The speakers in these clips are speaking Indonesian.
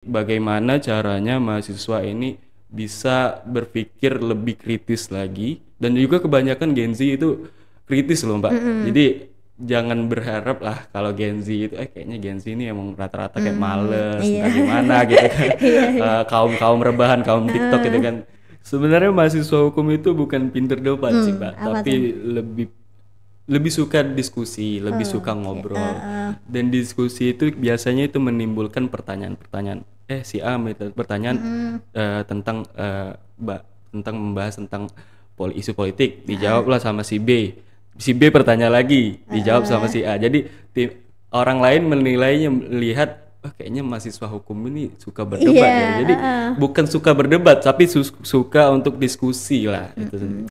bagaimana caranya mahasiswa ini bisa berpikir lebih kritis lagi, dan juga kebanyakan Gen Z itu kritis loh Mbak. Jadi jangan berharap lah kalau Gen Z itu kayaknya Gen Z ini emang rata-rata kayak males, Iya. entah gimana gitu kan. Iya, iya. Kaum rebahan, kaum TikTok gitu kan. Sebenarnya mahasiswa hukum itu bukan pinter debat sih Mbak, Apa tapi tuh? lebih lebih suka diskusi, lebih suka Oke. ngobrol. Dan diskusi itu biasanya itu menimbulkan pertanyaan-pertanyaan. Si A pertanyaan tentang tentang membahas tentang isu politik, dijawablah sama si B. Si B bertanya lagi, dijawab sama si A. Jadi orang lain menilainya, melihat kayaknya mahasiswa hukum ini suka berdebat Iya. ya. Jadi bukan suka berdebat, tapi suka untuk diskusi lah. Itu.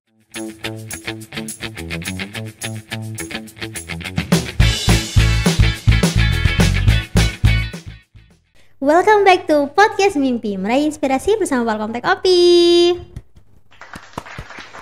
Welcome back to podcast Mimpi Meraih Inspirasi bersama Palkom Tech Opi.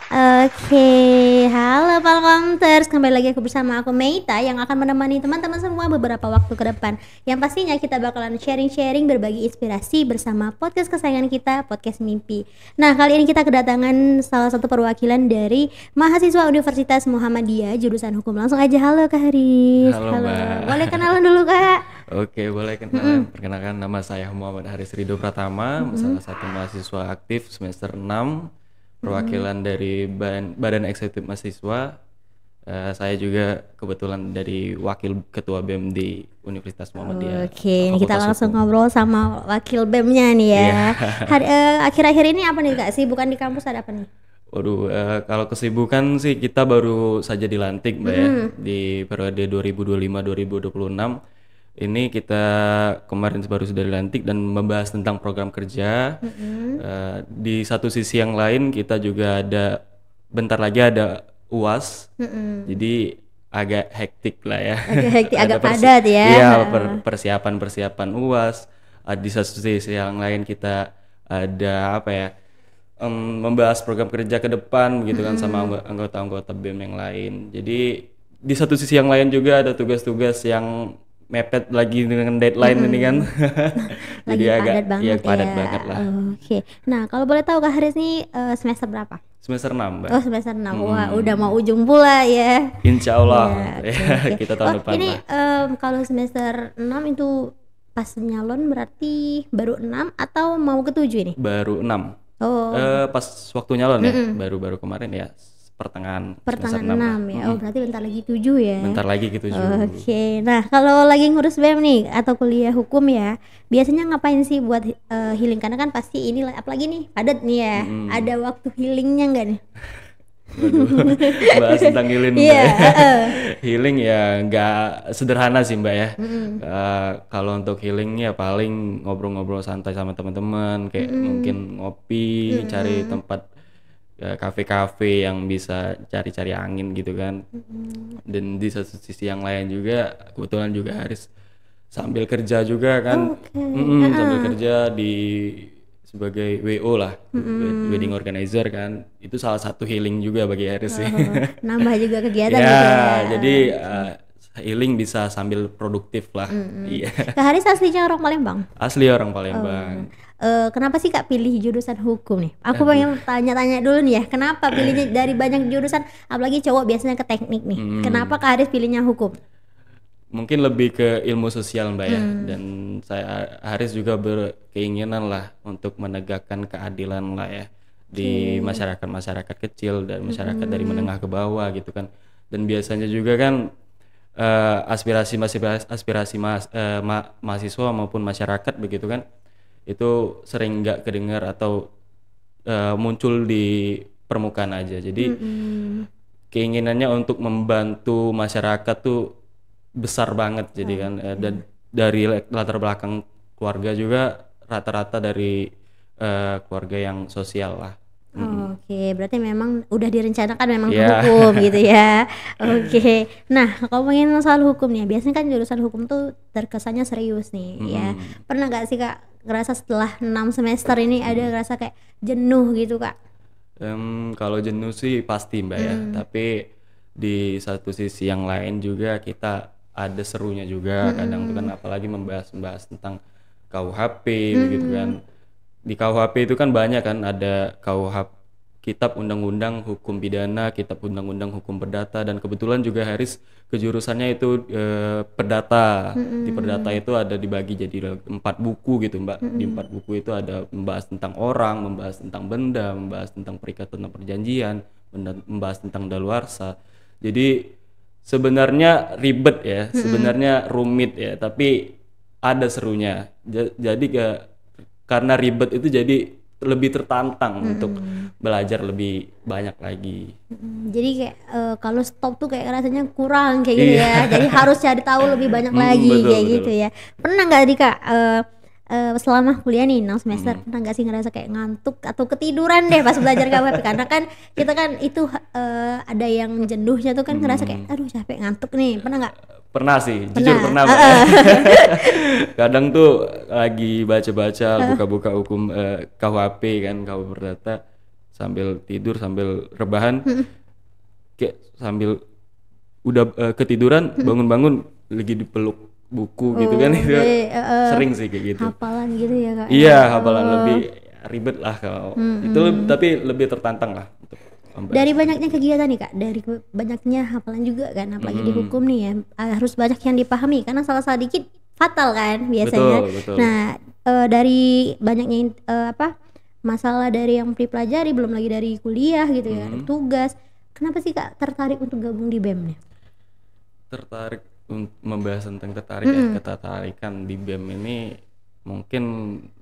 Oke, halo Palkomters, kembali lagi bersama aku Meita yang akan menemani teman-teman semua beberapa waktu ke depan. Yang pastinya kita bakalan sharing-sharing, berbagi inspirasi bersama podcast kesayangan kita, podcast Mimpi. Nah, kali ini kita kedatangan salah satu perwakilan dari mahasiswa Universitas Muhammadiyah jurusan hukum. Langsung aja, halo Kak Haris. Halo, Mbak. Boleh kenalan dulu Kak? Oke, boleh kenalan. Perkenalkan, nama saya Muhammad Haris Ridho Pratama, salah satu mahasiswa aktif semester 6, perwakilan dari Badan Eksekutif Mahasiswa. Saya juga kebetulan dari wakil ketua BEM di Universitas Muhammadiyah. Oke, ini kita Fakultas langsung Hukum. ngobrol sama wakil BEM-nya nih ya. Iya. Akhir-akhir ini apa nih Kak? Sibukan di kampus ada apa nih? Waduh, kalau kesibukan sih kita baru saja dilantik Mbak ya, di periode 2025-2026. Ini kita kemarin baru sudah dilantik dan membahas tentang program kerja. Di satu sisi yang lain kita juga ada, bentar lagi ada UAS, jadi agak hektik lah ya. Agak hektik, agak Ada padat ya. Iya, persiapan Uas. Di satu sisi yang lain kita ada apa ya? Membahas program kerja ke depan begitu kan, sama anggota-anggota BEM yang lain. Jadi di satu sisi yang lain juga ada tugas-tugas yang mepet lagi dengan deadline ini kan. Jadi Lagi agak padat banget ya ya. padat banget lah. Oke. Nah, kalau boleh tahu Kak Haris nih semester berapa? Semester 6, Mbak. Oh, semester 6. Wah, udah mau ujung pula ya. Insya Allah. Oke. Kita tahun depan Ini lah. kalau semester 6 itu pas nyalon berarti baru 6 atau mau ke 7 ini? Baru 6. Oh, Pas waktu nyalon ya, baru-baru kemarin ya, pertengahan semester 6 lah. 6 ya. Oh, berarti bentar lagi 7 ya. Bentar lagi gitu juga. Oke, nah kalau lagi ngurus BEM nih atau kuliah hukum ya, biasanya ngapain sih buat healing? Karena kan pasti ini apalagi nih padat nih ya, ada waktu healingnya nggak nih? Waduh, bahas tentang healing Mbak Iya, ya. Healing ya nggak sederhana sih Mbak ya. Kalau untuk healing ya paling ngobrol-ngobrol santai sama teman-teman, kayak mungkin ngopi, cari tempat kafe-kafe yang bisa cari-cari angin gitu kan. Dan di satu sisi yang lain juga kebetulan juga Haris sambil kerja juga kan. Sambil kerja di sebagai WO lah, wedding organizer kan. Itu salah satu healing juga bagi Haris sih. Nambah juga kegiatan Ya, gitu ya. jadi healing bisa sambil produktif lah. Iya. Kak Haris aslinya orang Palembang. Asli orang Palembang. Kenapa sih Kak pilih jurusan hukum nih? Aku pengen tanya-tanya dulu nih ya, kenapa pilihnya dari banyak jurusan, apalagi cowok biasanya ke teknik nih. Kenapa Kak Haris pilihnya hukum? Mungkin lebih ke ilmu sosial Mbak ya. Dan saya Haris juga berkeinginan lah untuk menegakkan keadilan lah ya di masyarakat kecil dan masyarakat dari menengah ke bawah gitu kan. Dan biasanya juga kan aspirasi mahasiswa maupun masyarakat begitu kan, itu sering nggak kedengar atau muncul di permukaan aja. Jadi keinginannya untuk membantu masyarakat tuh besar banget. Jadi kan dan dari latar belakang keluarga juga rata-rata dari keluarga yang sosial lah. Oke, berarti memang udah direncanakan memang ke Iya. hukum gitu ya. Oke. Nah, kalau ngomongin soal hukum nih, biasanya kan jurusan hukum tuh terkesannya serius nih ya. Pernah gak sih Kak ngerasa setelah 6 semester ini ada ngerasa kayak jenuh gitu Kak? Kalau jenuh sih pasti Mbak ya, tapi di satu sisi yang lain juga kita ada serunya juga kadang tuh kan, apalagi membahas tentang KUHP begitu kan. Di KUHP itu kan banyak kan, ada KUHP, Kitab Undang-Undang Hukum Pidana, Kitab Undang-Undang Hukum Perdata, dan kebetulan juga Haris kejurusannya itu perdata. Di perdata itu ada dibagi jadi 4 buku gitu Mbak. Di 4 buku itu ada membahas tentang orang, membahas tentang benda, membahas tentang perikatan dan perjanjian, membahas tentang daluarsa. Jadi sebenarnya ribet ya, sebenarnya rumit ya, tapi ada serunya. Jadi karena ribet itu jadi lebih tertantang untuk belajar lebih banyak lagi. Jadi kayak kalau stop tuh kayak rasanya kurang kayak gitu ya. Jadi harus cari tahu lebih banyak lagi betul, kayak betul. gitu ya. Pernah nggak Dika selama kuliah nih 6 semester pernah nggak sih ngerasa kayak ngantuk atau ketiduran deh pas belajar KUHP? Karena kan kita kan itu ada yang jenuhnya tuh kan ngerasa kayak aduh capek ngantuk nih. Pernah nggak? Pernah sih, jujur pernah Mbak. Kadang tuh lagi baca-baca, buka-buka hukum KUHP kan, KUHP Perdata, sambil tidur, sambil rebahan, kayak sambil udah ketiduran, bangun-bangun lagi dipeluk buku gitu kan, itu sering sih kayak gitu. Hafalan gitu ya Kak? Iya, hafalan lebih ribet lah kalau itu, tapi lebih tertantang lah untuk membahas. Dari banyaknya kegiatan nih Kak, dari banyaknya hafalan juga kan, apalagi di hukum nih ya, harus banyak yang dipahami karena salah dikit fatal kan biasanya. Betul. Nah, dari banyaknya masalah dari yang dipelajari, belum lagi dari kuliah gitu ya, tugas. Kenapa sih Kak tertarik untuk gabung di BEM nih? Tertarik untuk membahas tentang ketertarikan di BEM ini mungkin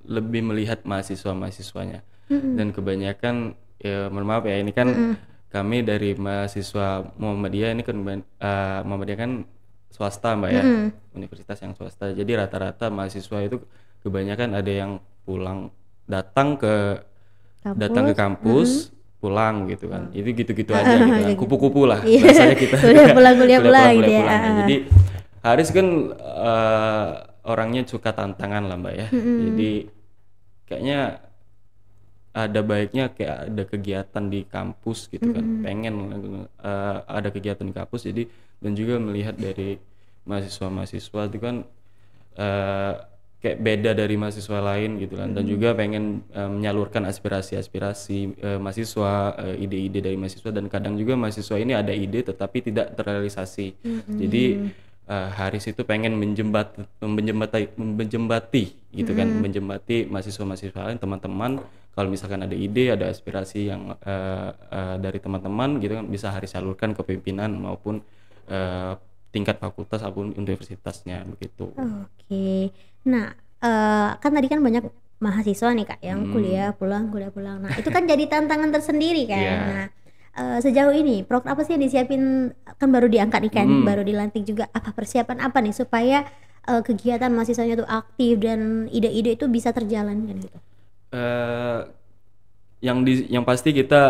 lebih melihat mahasiswanya, dan kebanyakan ya mohon maaf ya, ini kan kami dari mahasiswa Muhammadiyah, ini kan Muhammadiyah kan swasta Mbak ya, universitas yang swasta, jadi rata-rata mahasiswa itu kebanyakan ada yang pulang datang ke kampus, pulang gitu kan, itu gitu-gitu aja gitu kan, kupu-kupu lah bahasanya kita. Udah pulang kuliah gitu ya. Jadi Haris kan orangnya suka tantangan lah Mbak ya, jadi kayaknya ada baiknya kayak ada kegiatan di kampus gitu kan, pengen ada kegiatan di kampus, jadi dan juga melihat dari mahasiswa itu kan kayak beda dari mahasiswa lain gitu kan, dan juga pengen menyalurkan aspirasi mahasiswa, ide-ide dari mahasiswa, dan kadang juga mahasiswa ini ada ide tetapi tidak terrealisasi. Jadi Haris itu pengen menjembati gitu kan, menjembati mahasiswa lain, teman-teman, kalau misalkan ada ide, ada aspirasi yang dari teman-teman gitu kan, bisa Haris salurkan ke pimpinan maupun tingkat fakultas ataupun universitasnya begitu. Oke. Nah, kan tadi kan banyak mahasiswa nih Kak yang kuliah pulang. Nah, itu kan jadi tantangan tersendiri kan. Yeah. Nah, sejauh ini program apa sih yang disiapin, kan baru diangkat nih kan, baru dilantik juga, apa persiapan apa nih supaya kegiatan mahasiswanya tuh aktif dan ide-ide itu bisa terjalan kan gitu. Yang pasti kita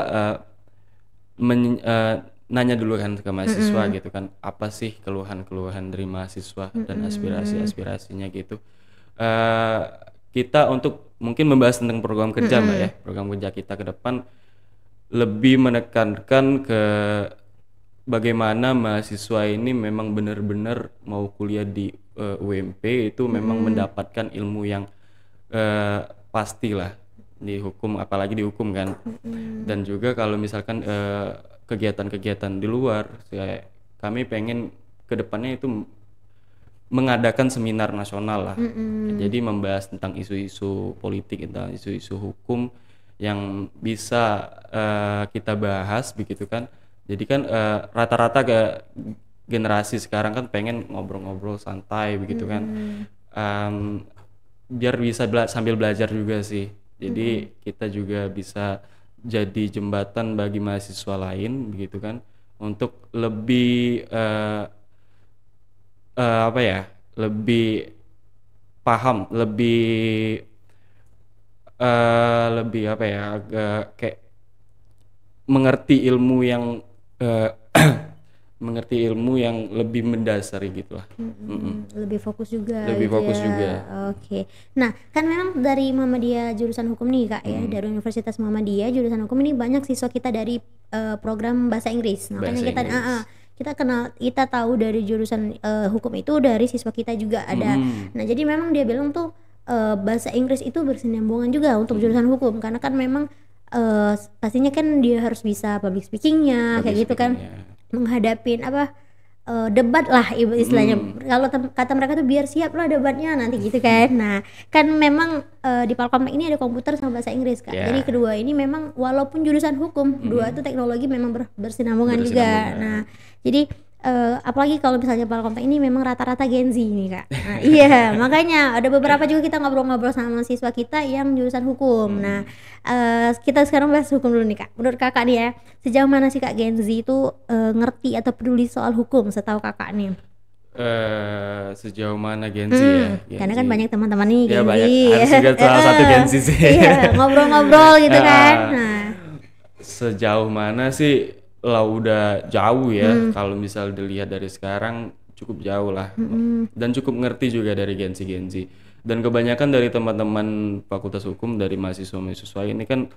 nanya dulu kan ke mahasiswa gitu kan, apa sih keluhan-keluhan dari mahasiswa dan aspirasinya gitu. Kita untuk mungkin membahas tentang program kerja Mbak ya, program kerja kita ke depan lebih menekankan ke bagaimana mahasiswa ini memang benar-benar mau kuliah di UMP itu memang mendapatkan ilmu yang pastilah di hukum, apalagi di hukum kan. Dan juga kalau misalkan kegiatan-kegiatan di luar, kami pengen kedepannya itu mengadakan seminar nasional lah. Jadi membahas tentang isu-isu politik, tentang isu-isu hukum yang bisa kita bahas begitu kan. Jadi kan rata-rata generasi sekarang kan pengen ngobrol-ngobrol santai begitu kan, biar bisa sambil belajar juga sih. Jadi kita juga bisa jadi jembatan bagi mahasiswa lain begitu kan, untuk lebih lebih paham, lebih agak kayak mengerti ilmu yang lebih mendasari gitu lah. Lebih fokus juga. Lebih gitu fokus ya. juga. Oke. Nah, kan memang dari Muhammadiyah jurusan hukum nih Kak ya, dari Universitas Muhammadiyah jurusan hukum ini banyak siswa kita dari program bahasa Inggris. Makanya kita tahu dari jurusan hukum itu dari siswa kita juga ada. Nah, jadi memang dia bilang tuh bahasa Inggris itu bersinambungan juga untuk jurusan hukum, karena kan memang pastinya kan dia harus bisa public speakingnya kayak gitu kan, menghadapin debat lah istilahnya. Kalau kata mereka tuh biar siap lah debatnya nanti gitu kan. Nah kan memang di Palkomtek ini ada komputer sama bahasa Inggris kan. Jadi kedua ini memang walaupun jurusan hukum, dua itu teknologi memang bersinambungan juga. Nah jadi apalagi kalau misalnya Palkomtek ini memang rata-rata Gen Z nih Kak. Nah, iya makanya ada beberapa juga kita ngobrol-ngobrol sama siswa kita yang jurusan hukum. Nah kita sekarang bahas hukum dulu nih Kak. Menurut Kakak nih ya, sejauh mana sih Kak Gen Z itu ngerti atau peduli soal hukum setahu Kakak nih? Sejauh mana Gen Z ya? Gen Karena Z. kan banyak teman-teman nih Gen Z. Banyak. Harus juga salah satu Gen Z sih. Iya, ngobrol-ngobrol gitu kan. Nah. Sejauh mana sih? Lah udah jauh ya. Kalau misal dilihat dari sekarang cukup jauh lah. Dan cukup ngerti juga dari Gen Z. Dan kebanyakan dari teman-teman Fakultas Hukum, dari mahasiswa-mahasiswa ini kan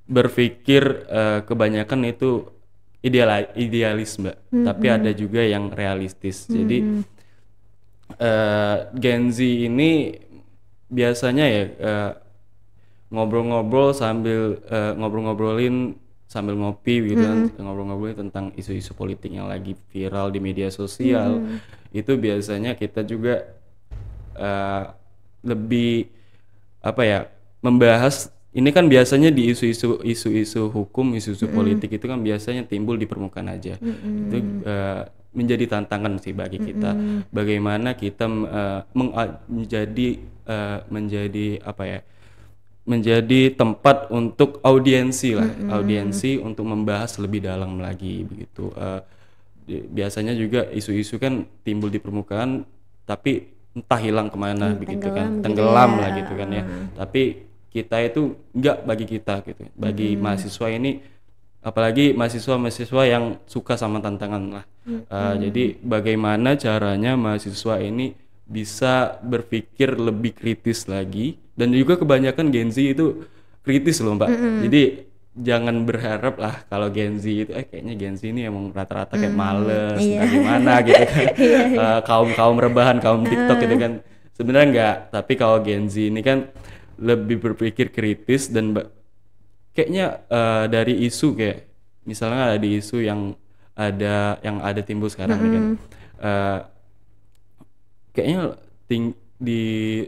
berpikir kebanyakan itu idealis Mbak. Tapi ada juga yang realistis. Jadi Gen Z ini biasanya ya ngobrol-ngobrol sambil ngobrol-ngobrolin sambil ngopi gitu kan, ngobrol-ngobrolin tentang isu-isu politik yang lagi viral di media sosial. Itu biasanya kita juga lebih membahas ini kan biasanya di isu-isu hukum, isu-isu politik itu kan biasanya timbul di permukaan aja. Itu menjadi tantangan sih bagi kita. Bagaimana kita menjadi tempat untuk audiensi lah, audiensi untuk membahas lebih dalam lagi begitu. Biasanya juga isu-isu kan timbul di permukaan, tapi entah hilang kemana begitu kan, tenggelam lah gitu kan ya. Tapi kita itu enggak bagi kita gitu, bagi mahasiswa ini, apalagi mahasiswa yang suka sama tantangan lah. Jadi bagaimana caranya mahasiswa ini bisa berpikir lebih kritis lagi, dan juga kebanyakan Gen Z itu kritis loh Mbak. Jadi jangan berharap lah kalau Gen Z itu kayaknya Gen Z ini emang rata-rata kayak males, gimana gitu kan. Kaum rebahan, kaum TikTok gitu kan. Sebenarnya enggak, tapi kalau Gen Z ini kan lebih berpikir kritis dan kayaknya dari isu kayak misalnya ada isu yang ada timbul sekarang nih kan. Kayaknya di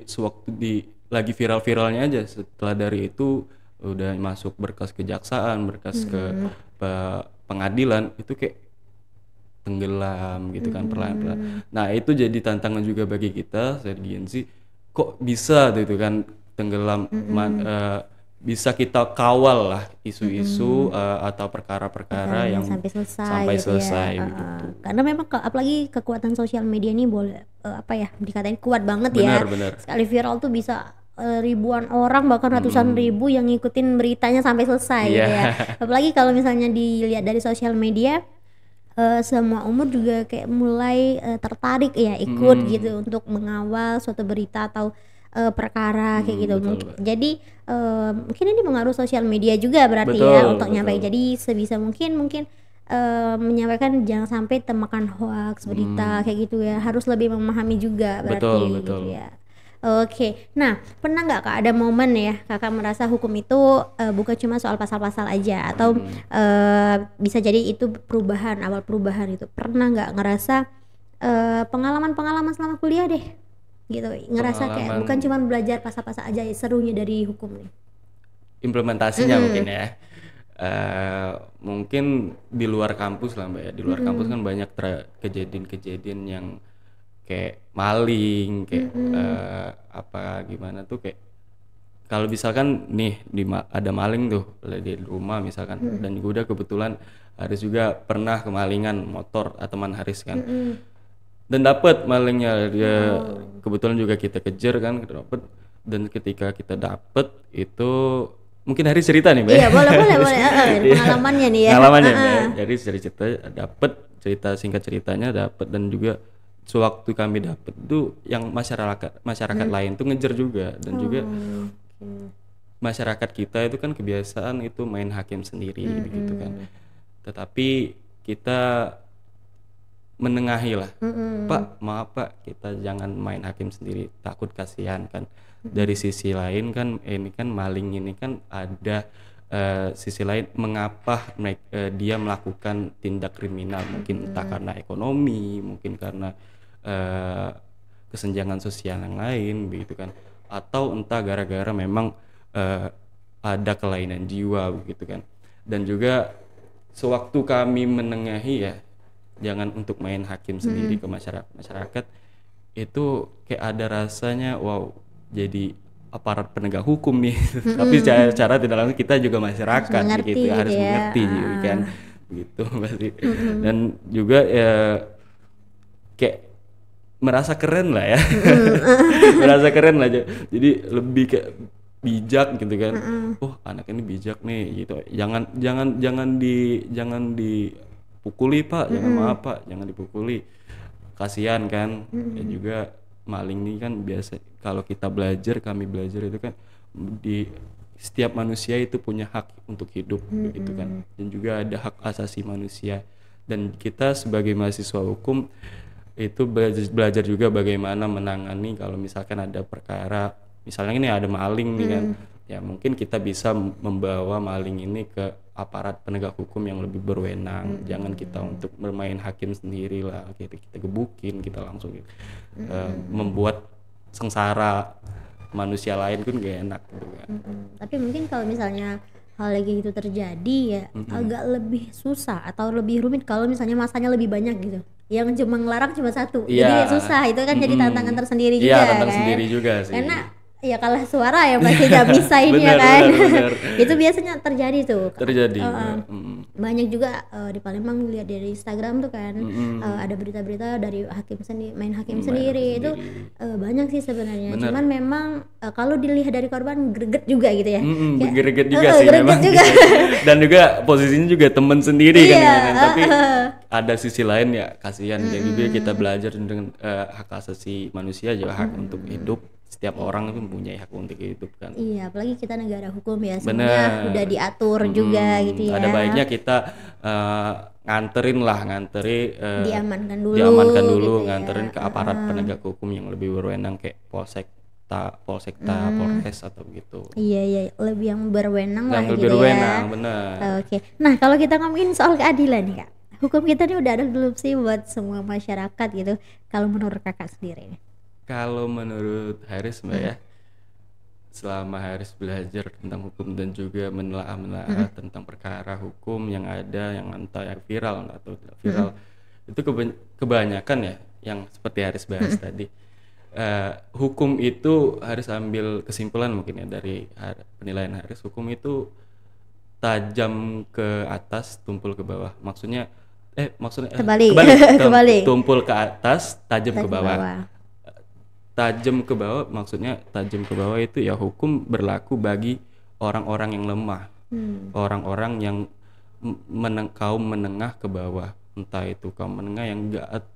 sewaktu lagi viral-viralnya aja, setelah dari itu udah masuk berkas kejaksaan, berkas ke pengadilan, itu kayak tenggelam gitu kan perlahan-lahan. Nah itu jadi tantangan juga bagi kita dari Gen Z, kok bisa gitu kan tenggelam, bisa kita kawal lah isu-isu atau perkara-perkara yang sampai selesai ya. Begitu. Karena memang apalagi kekuatan sosial media ini boleh dikatain kuat banget ya. Benar. Sekali viral tuh bisa ribuan orang bahkan ratusan ribu yang ngikutin beritanya sampai selesai gitu ya. Apalagi kalau misalnya dilihat dari sosial media, semua umur juga kayak mulai tertarik ya ikut gitu untuk mengawal suatu berita atau perkara kayak gitu. Betul. Jadi mungkin ini pengaruh sosial media juga berarti ya untuk nyampe. Jadi sebisa mungkin menyampaikan jangan sampai termakan hoax berita kayak gitu ya. Harus lebih memahami juga berarti gitu ya. Oke, nah pernah nggak Kak ada momen ya Kakak merasa hukum itu bukan cuma soal pasal-pasal aja atau bisa jadi itu awal perubahan itu. Pernah nggak ngerasa pengalaman-pengalaman selama kuliah deh gitu, ngerasa kayak bukan cuma belajar pasal-pasal aja serunya dari hukum nih, implementasinya mungkin ya. Mungkin di luar kampus lah Mbak ya, di luar kampus kan banyak kejadian-kejadian yang kayak maling, kayak gimana tuh, kayak kalau misalkan nih ada maling tuh di rumah misalkan, dan gue udah kebetulan Haris juga pernah kemalingan motor atau teman Haris kan, dan dapat malingnya dia, kebetulan juga kita kejar kan, dapet. Dan ketika kita dapet itu mungkin Haris cerita nih Mbak. Iya boleh pengalamannya nih ya. Pengalamannya dari cerita dapet, singkat ceritanya dapet, dan juga sewaktu kami dapet tuh yang masyarakat lain tuh ngejar juga, dan juga masyarakat kita itu kan kebiasaan itu main hakim sendiri begitu kan. Tetapi kita menengahi lah, Pak maaf Pak, kita jangan main hakim sendiri, takut kasihan kan. Dari sisi lain kan ini kan maling ini kan ada sisi lain mengapa dia melakukan tindak kriminal, mungkin entah karena ekonomi, mungkin karena eh, kesenjangan sosial yang lain begitu kan, atau entah gara-gara memang eh, ada kelainan jiwa begitu kan. Dan juga sewaktu kami menengahi ya, jangan untuk main hakim sendiri ke masyarakat itu kayak ada rasanya wow, jadi aparat penegak hukum nih. Tapi secara tidak langsung kita juga masyarakat gitu, harus mengerti gitu kan begitu pasti. Dan juga ya kayak merasa keren lah ya. Merasa keren lah, jadi lebih kayak bijak gitu kan. Oh, anak ini bijak nih gitu. Jangan dipukuli Pak, jangan maaf Pak, jangan dipukuli. Kasihan kan. Dan juga maling ini kan biasa kalau kami belajar itu kan di setiap manusia itu punya hak untuk hidup begitu kan. Dan juga ada hak asasi manusia. Dan kita sebagai mahasiswa hukum itu belajar juga bagaimana menangani kalau misalkan ada perkara, misalnya ini ada maling nih kan, ya mungkin kita bisa membawa maling ini ke aparat penegak hukum yang lebih berwenang. Jangan kita untuk bermain hakim sendiri lah, kita gebukin, kita langsung membuat sengsara manusia lain kan gak enak gitu kan. Tapi mungkin kalau misalnya hal lagi itu terjadi ya agak lebih susah atau lebih rumit kalau misalnya masanya lebih banyak gitu. Yang cuma ngelarang cuma satu, jadi susah. Itu kan jadi tantangan tersendiri juga. Iya, tantangan sendiri juga sih. Karena ya kalah suara ya pasti gak bisa ini ya kan. Bener. Itu biasanya terjadi tuh. Banyak juga di Palembang lihat dari Instagram tuh kan, ada berita-berita dari hakim sendiri itu banyak sih sebenarnya. Cuman memang kalau dilihat dari korban greget juga gitu ya. Greget juga sih memang. Juga. Dan juga posisinya juga teman sendiri kan. Tapi ada sisi lain ya kasihan. Jadi kita belajar dengan hak asasi manusia juga, hak untuk hidup. Setiap orang itu mempunyai hak untuk hidup kan. Iya, apalagi kita negara hukum ya, sebenarnya udah diatur juga gitu ya. Ada baiknya kita diamankan dulu gitu nganterin ke aparat penegak hukum yang lebih berwenang kayak Polsekta, Polres atau gitu. Iya, lebih yang berwenang lah gitu ya. Benar. Oke. Nah, kalau kita ngomongin soal keadilan nih Kak, hukum kita ini udah ada belum sih buat semua masyarakat gitu? Kalau menurut Kakak sendiri nih? Kalau menurut Haris Mbak ya, selama Haris belajar tentang hukum dan juga menelaah tentang perkara hukum yang ada, yang entah yang viral atau tidak viral, itu kebanyakan ya yang seperti Haris bahas tadi, hukum itu Haris ambil kesimpulan mungkin ya dari penilaian Haris, hukum itu tajam ke atas, tumpul ke bawah. Maksudnya kebalik. Tumpul ke atas, tajam ke bawah. Tajam ke bawah, maksudnya tajam ke bawah itu ya hukum berlaku bagi orang-orang yang lemah, orang-orang yang kaum menengah ke bawah, entah itu kaum menengah yang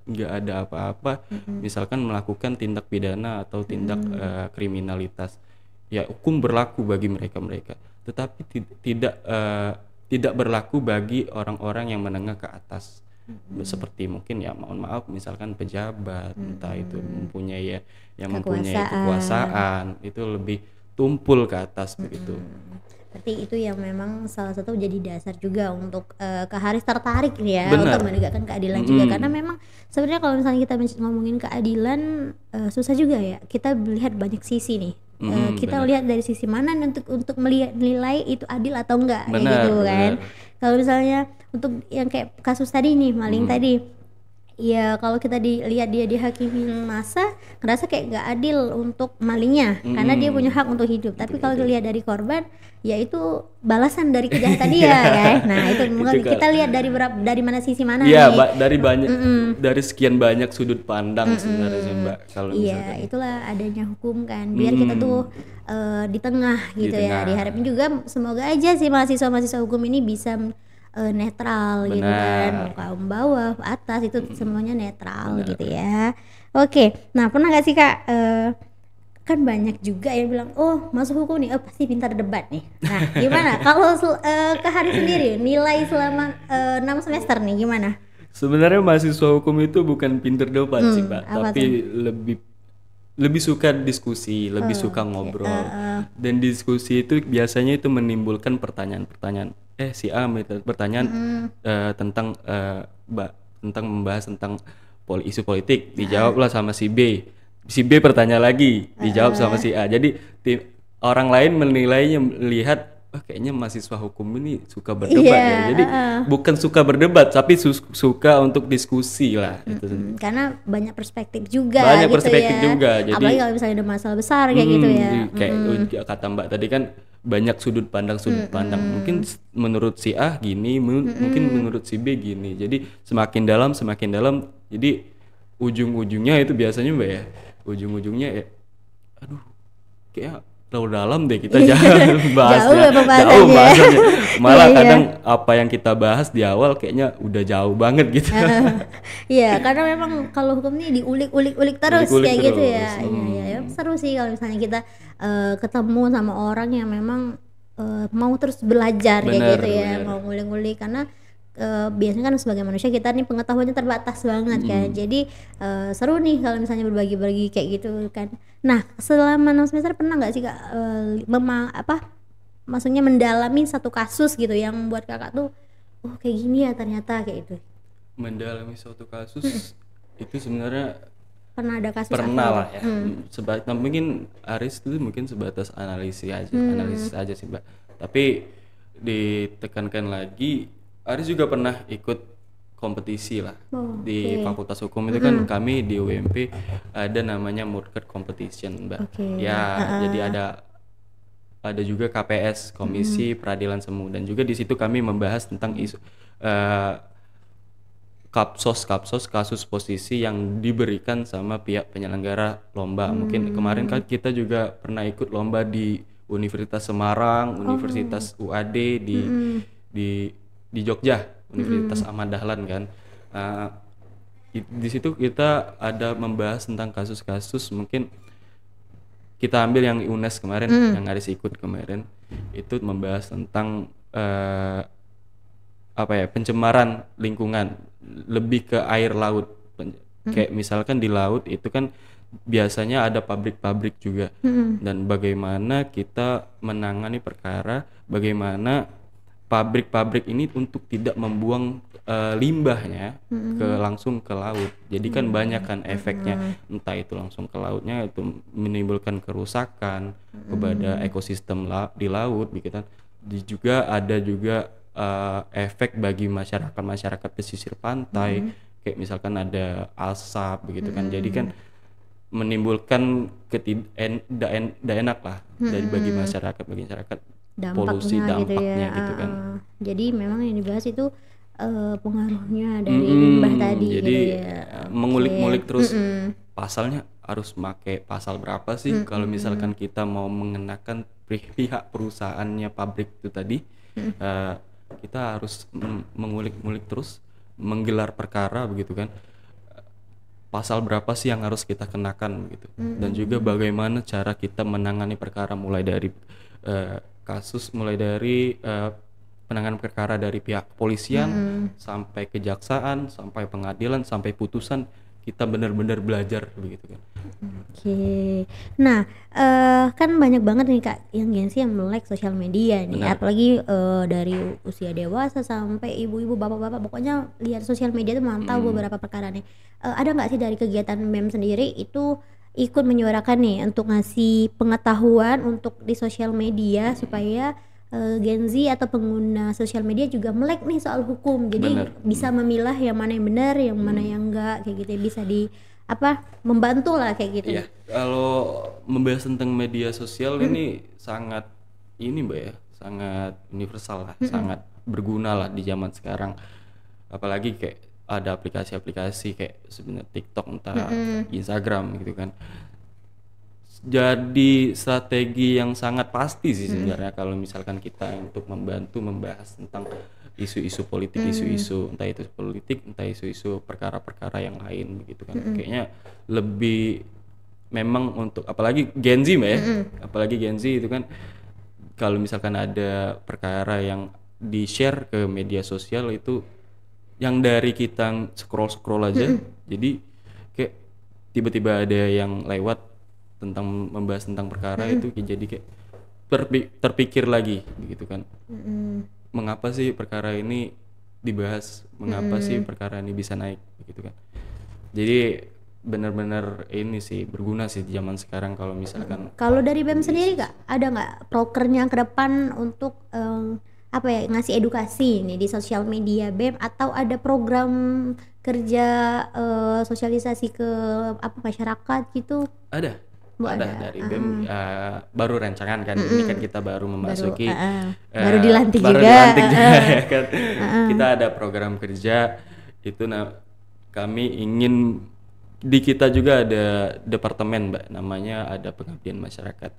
nggak ada apa-apa, misalkan melakukan tindak pidana atau tindak kriminalitas, ya hukum berlaku bagi mereka, tetapi tidak berlaku bagi orang-orang yang menengah ke atas. Seperti mungkin ya mohon maaf misalkan pejabat, entah itu mempunyai kekuasaan itu lebih tumpul ke atas begitu. Berarti itu yang memang salah satu jadi dasar juga untuk Kak Haris tertarik ya untuk menegakkan keadilan juga, karena memang sebenarnya kalau misalnya kita ngomongin keadilan susah juga ya, kita melihat banyak sisi nih. Kita lihat dari sisi mana untuk menilai itu adil atau enggak gitu kan. Kalau misalnya untuk yang kayak kasus tadi nih maling tadi, ya kalau kita dilihat dia dihakimin masa, ngerasa kayak nggak adil untuk malingnya karena dia punya hak untuk hidup. Tapi kalau dilihat dari korban, ya itu balasan dari kejahatan dia kan. Nah itu kita lihat dari mana sisi mana nih. Dari banyak dari sekian banyak sudut pandang sebenarnya Mbak. Kalau iya, itulah adanya hukum kan, biar kita tuh di tengah gitu ya. Diharapin juga semoga aja sih mahasiswa hukum ini bisa netral gitu kan, kaum bawah atas itu semuanya netral gitu ya. Oke, nah pernah gak sih Kak kan banyak juga yang bilang oh masuk hukum nih pasti pintar debat nih. Nah gimana kalau Kak Haris sendiri nilai selama 6 semester nih gimana? Sebenarnya mahasiswa hukum itu bukan pintar debat sih Mbak, tapi lebih lebih suka diskusi, lebih suka ngobrol. Dan diskusi itu biasanya itu menimbulkan pertanyaan-pertanyaan. Si A pertanyaan tentang tentang membahas tentang isu politik, dijawablah sama si B. Si B bertanya lagi, dijawab sama si A. Jadi orang lain menilainya, melihat kayaknya mahasiswa hukum ini suka berdebat ya. Jadi bukan suka berdebat, tapi suka untuk diskusi lah. Karena banyak perspektif juga. Banyak gitu perspektif ya. juga. Jadi apalagi kalau misalnya ada masalah besar kayak gitu ya. Kayak kata Mbak tadi kan banyak sudut pandang. Mungkin menurut si A gini, mungkin menurut si B gini. Jadi semakin dalam. Jadi ujung-ujungnya itu biasanya Mbak ya. Ujung-ujungnya ya, aduh, kayak terlalu dalam deh kita bahasnya. Jauh bahasanya. Malah kadang apa yang kita bahas di awal kayaknya udah jauh banget gitu. Iya, karena memang kalau hukum ini diulik-ulik terus kayak gitu ya. Iya, seru sih kalau misalnya kita ketemu sama orang yang memang mau terus belajar kayak gitu ya, mau ngulik-ngulik. Karena biasanya kan sebagai manusia kita nih pengetahuannya terbatas banget kan. Jadi seru nih kalau misalnya berbagi-bagi kayak gitu kan. Nah, selama 6 semester pernah nggak sih Kak maksudnya mendalami satu kasus gitu yang membuat Kakak tuh kayak gini ya ternyata kayak gitu. Mendalami suatu kasus itu sebenarnya pernah ada kasus lah ya. Mungkin Aris itu mungkin sebatas analisis aja sih Mbak. Tapi ditekankan lagi, Aris juga pernah ikut kompetisi lah di Fakultas Hukum itu kan. Kami di UMP ada namanya Murket Competition Mbak. Jadi ada juga KPS, Komisi Peradilan Semu, dan juga di situ kami membahas tentang isu kapsos kasus posisi yang diberikan sama pihak penyelenggara lomba. Mungkin kemarin kan kita juga pernah ikut lomba di Universitas Semarang, Universitas UAD di Jogja, Universitas Ahmad Dahlan kan. Di situ kita ada membahas tentang kasus-kasus, mungkin kita ambil yang UNES kemarin, yang Aris ikut kemarin, itu membahas tentang pencemaran lingkungan, lebih ke air laut. Kayak misalkan di laut itu kan biasanya ada pabrik-pabrik juga, dan bagaimana kita menangani perkara, bagaimana pabrik-pabrik ini untuk tidak membuang limbahnya langsung ke laut. Jadi kan banyak kan efeknya, entah itu langsung ke lautnya itu menimbulkan kerusakan kepada ekosistem di laut gitu kan. Juga ada efek bagi masyarakat pesisir pantai, kayak misalkan ada asap begitu kan. Jadi kan menimbulkan tidak enak lah bagi masyarakat polusi dampaknya gitu kan. Jadi memang yang dibahas itu pengaruhnya dari limbah tadi jadi gitu ya. Mengulik-ngulik terus pasalnya harus pakai pasal berapa sih kalau misalkan kita mau mengenakan pihak perusahaannya pabrik itu tadi. Kita harus mengulik-ngulik terus, menggelar perkara begitu kan. Pasal berapa sih yang harus kita kenakan begitu. Dan juga bagaimana cara kita menangani perkara, mulai dari penanganan perkara dari pihak kepolisian sampai kejaksaan, sampai pengadilan, sampai putusan, kita benar-benar belajar begitu kan. Nah kan banyak banget nih Kak yang gengsi yang melek sosial media nih. Apalagi dari usia dewasa sampai ibu-ibu, bapak-bapak, pokoknya lihat sosial media itu mantau beberapa perkara nih. Ada nggak sih dari kegiatan BEM sendiri itu ikut menyuarakan nih untuk ngasih pengetahuan untuk di sosial media supaya Gen Z atau pengguna sosial media juga melek nih soal hukum, jadi bisa memilah yang mana yang benar, yang mana yang enggak kayak gitu, bisa membantu lah kayak gitu. Iya, kalau membahas tentang media sosial ini sangat Mbak ya, sangat universal lah, sangat berguna lah di zaman sekarang. Apalagi kayak ada aplikasi-aplikasi kayak sebenarnya TikTok, entah Instagram gitu kan. Jadi strategi yang sangat pasti sih sebenarnya kalau misalkan kita untuk membantu membahas tentang isu-isu politik, isu-isu entah itu politik, entah isu-isu perkara-perkara yang lain begitu kan. Kayaknya lebih memang untuk apalagi Gen Z Mbak ya, apalagi Gen Z itu kan kalau misalkan ada perkara yang di-share ke media sosial itu yang dari kita scroll aja, jadi kayak tiba-tiba ada yang lewat membahas tentang perkara itu jadi kayak terpikir lagi gitu kan. Mengapa sih perkara ini dibahas, mengapa sih perkara ini bisa naik gitu kan. Jadi benar-benar ini sih berguna sih di zaman sekarang kalau misalkan. Kalau dari BEM sendiri Kak, ada nggak prokernya ke depan untuk apa ya, ngasih edukasi nih di sosial media BEM, atau ada program kerja sosialisasi ke apa masyarakat gitu? Ada Ada. dari BEM baru rancangan kan. Ini kan kita baru memasuki baru dilantik baru juga. dilantik juga ya kan. Kita ada program kerja itu kami ingin di kita juga ada departemen Mbak, namanya ada pengabdian masyarakat.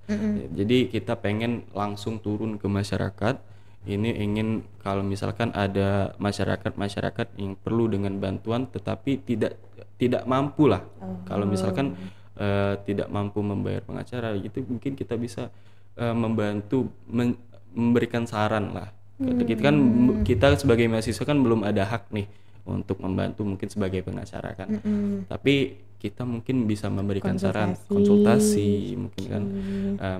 Jadi kita pengen langsung turun ke masyarakat. Ini ingin kalau misalkan ada masyarakat yang perlu dengan bantuan tetapi tidak mampu lah. Kalau misalkan tidak mampu membayar pengacara gitu, mungkin kita bisa membantu memberikan saran lah. Kita sebagai mahasiswa kan belum ada hak nih untuk membantu mungkin sebagai pengacara kan. Tapi kita mungkin bisa memberikan saran, konsultasi mungkin kan,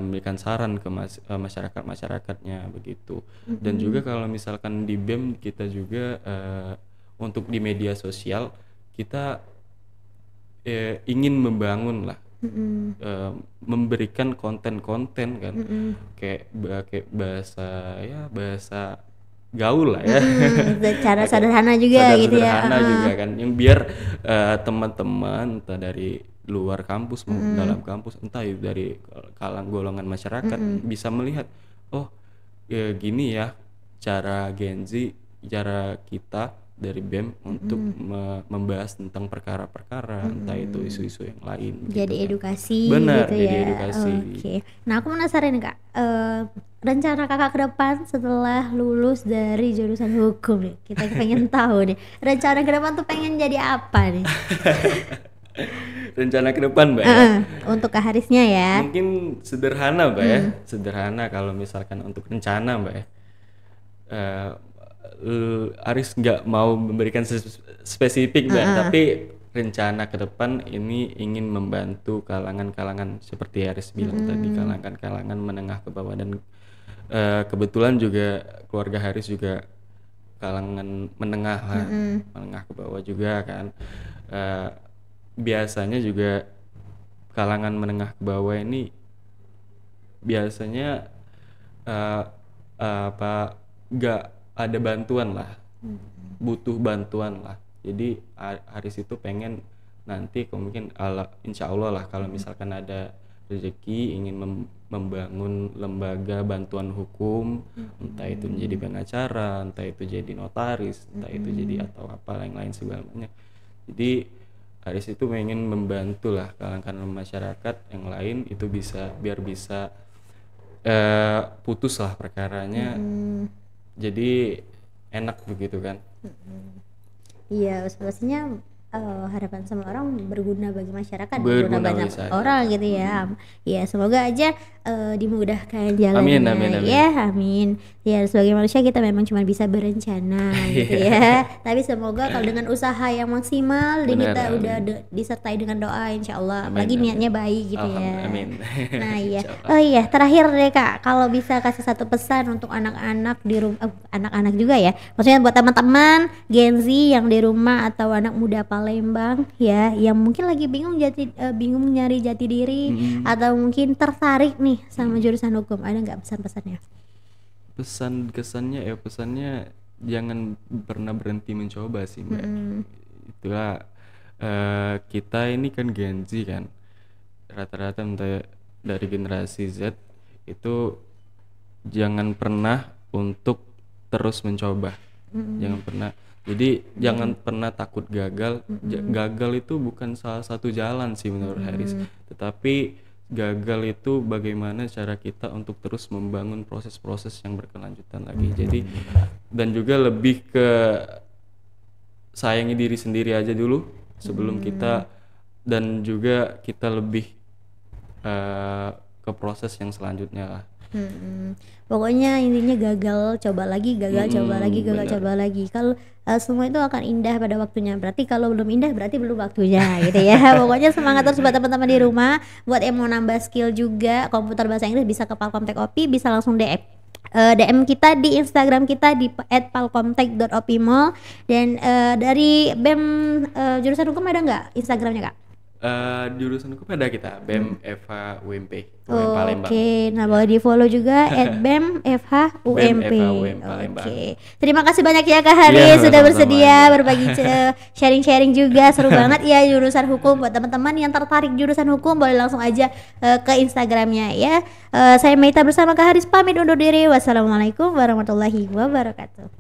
memberikan saran ke masyarakatnya begitu. Dan juga kalau misalkan di BEM kita juga untuk di media sosial kita ingin membangun lah, memberikan konten-konten kan, kayak bahasa gaul lah ya. Cara sederhana juga gitu ya. Sederhana juga kan, yang biar teman-teman entah dari luar kampus maupun dalam kampus, entah itu dari golongan masyarakat bisa melihat, oh ya gini ya cara Gen Z, cara kita dari BEM untuk membahas tentang perkara-perkara, entah itu isu-isu yang lain. Jadi gitu edukasi kan. Benar, gitu jadi ya. edukasi. Oke. Nah aku penasaran Kak, rencana kakak ke depan setelah lulus dari jurusan hukum nih, kita pengen tahu nih rencana ke depan tuh pengen jadi apa nih? Rencana ke depan Mbak ya? Untuk Kak Harisnya ya. Mungkin sederhana Mbak ya, sederhana kalau misalkan untuk rencana Mbak ya. Aris nggak mau memberikan spesifik Mbak, tapi rencana ke depan ini ingin membantu kalangan-kalangan seperti Aris bilang tadi, kalangan-kalangan menengah ke bawah, dan kebetulan juga keluarga Haris juga kalangan menengah lah, menengah ke bawah juga kan. Biasanya juga kalangan menengah ke bawah ini biasanya nggak ada bantuan lah, butuh bantuan lah. Jadi Haris itu pengen nanti mungkin insya Allah lah kalau misalkan ada rezeki ingin membangun lembaga bantuan hukum, entah itu menjadi pengacara, entah itu jadi notaris, entah itu jadi atau apa lain-lain segalanya. Jadi Haris itu pengen membantu lah kalangan masyarakat yang lain itu biar bisa putus lah perkaranya. Jadi enak begitu kan. Iya, pastinya harapan semua orang berguna bagi masyarakat, berguna banyak orang gitu ya. Ya semoga aja dimudahkan jalannya. Amin. Ya amin. Ya sebagai manusia kita memang cuma bisa berencana gitu ya. Tapi semoga kalau dengan usaha yang maksimal dan kita udah disertai dengan doa, insya Allah. Apalagi niatnya baik gitu ya. Amin. Nah iya. Oh iya, terakhir deh Kak, kalau bisa kasih satu pesan untuk anak-anak di rumah, anak-anak juga ya. Maksudnya buat teman-teman Gen Z yang di rumah atau anak muda Palembang ya, yang mungkin lagi bingung nyari jati diri atau mungkin tertarik nih sama jurusan hukum, ada nggak pesan-pesannya? Pesannya jangan pernah berhenti mencoba sih Mbak. Itulah kita ini kan Gen Z kan, rata-rata dari generasi Z itu jangan pernah untuk terus mencoba, jangan pernah. Jadi jangan pernah takut gagal. Gagal itu bukan salah satu jalan sih menurut Haris, tetapi gagal itu bagaimana cara kita untuk terus membangun proses-proses yang berkelanjutan lagi. Jadi dan juga lebih ke sayangi diri sendiri aja dulu sebelum kita, dan juga kita lebih ke proses yang selanjutnya lah. Pokoknya intinya gagal coba lagi, gagal coba lagi, gagal bener. coba lagi. Kalau semua itu akan indah pada waktunya. Berarti kalau belum indah berarti belum waktunya gitu ya. Pokoknya semangat terus buat teman-teman di rumah. Buat yang mau nambah skill juga komputer bahasa Inggris bisa ke Palcom Tech OP, bisa langsung DM kita di Instagram kita di @palcomtech.opmall. Dan dari BEM jurusan hukum ada nggak Instagramnya Kak? Jurusan hukum ada kita BEM FH UMP Palembang. Oke, nah boleh di follow juga @BEM FH UMP. FH UM Palembang. Oke, terima kasih banyak ya Kak Haris Iya, sudah sama-sama, bersedia Mbak. berbagi sharing-sharing juga, seru banget ya jurusan hukum. Buat teman-teman yang tertarik jurusan hukum boleh langsung aja ke Instagramnya ya. Saya Meita bersama Kak Haris pamit undur diri. Wassalamualaikum warahmatullahi wabarakatuh.